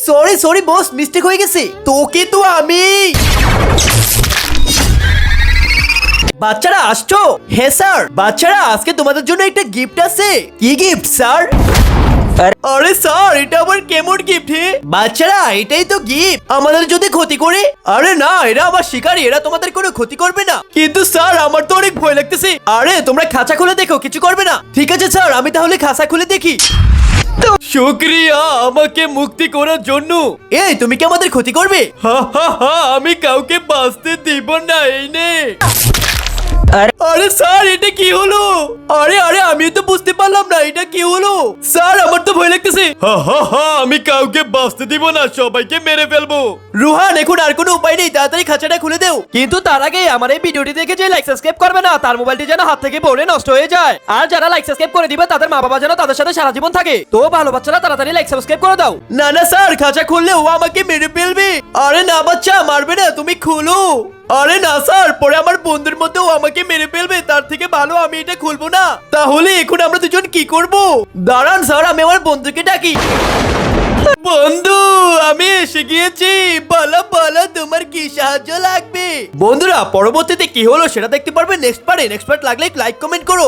Sorry sorry boss, mistake হয়ে গেছে। তোকে তো আমি। বাচ্চারা আসছো? হ্যাঁ স্যার। বাচ্চারা আজকে তোমাদের জন্য একটা গিফট আছে। কি গিফট স্যার? আরে স্যার, এটা আবার কেমন গিফট? হে বাচ্চারা, এটাই তো গিফট। আমাদের যদি ক্ষতি করে? আরে না, এরা আমার শিকারী, এরা তোমাদের কোনো ক্ষতি করবে না। কিন্তু স্যার, আমার তো অনেক ভয় লাগতেছে। আরে তোমরা খাঁচা খুলে দেখো, কিছু করবে না। ঠিক আছে স্যার, আমি তাহলে খাঁচা খুলে দেখি। শুক্রিয়া আমাকে মুক্তি করার জন্য। এই, তুমি কি আমাদের ক্ষতি করবে? হা হা হা, আমি কাউকে বাঁচতে দিব না। এই নে। আরে স্যার, এটা কি হলো? আরে আরে, আমি তো বুঝতে পারলাম না এটা কি হলো। স্যার, আমার তো ভয় লাগতেছে। হা হা হা, আমি কাউকে বাঁচতে দিব না, সবাইকে মেরে ফেলবো। রুহান, এখন আর কোনো উপায় নেই, তাড়াতাড়ি খাঁচাটা খুলে দেও। কিন্তু তার আগে আমার এই ভিডিওটি দেখে যে লাইক সাবস্ক্রাইব করবে না, তার মোবাইলটি যেন হাত থেকে পড়ে নষ্ট হয়ে যায়। আর যারা লাইক সাবস্ক্রাইব করে দিবে, তাদের মা বাবা যেন তাদের সাথে সারা জীবন থাকে। তো ভালো বাচ্চারা তাড়াতাড়ি লাইক সাবস্ক্রাইব করে দাও। না না স্যার, খাঁচা খুললে ও আমাকে মেরে ফেলবে। আরে না বাচ্চা, মারবে না, তুমি খুলো। আরে না স্যার, পরে আমার বন্ধুর মধ্যে ও আমাকে মেরে ফেলবে, তার থেকে ভালো আমি এটা খুলবো না। তাহলে এখন আমরা দুজন কি করব? দাঁড়ান স্যার, আমি আমার বন্ধুকে ডাকি। বন্ধু, আমি এসে গিয়েছি। বলো বলো, তোমার কি সাহায্য লাগবে? বন্ধুরা, পরবর্তীতে কি হলো সেটা দেখতে পারবে নেক্সট পার্ট লাগলে লাইক কমেন্ট করো।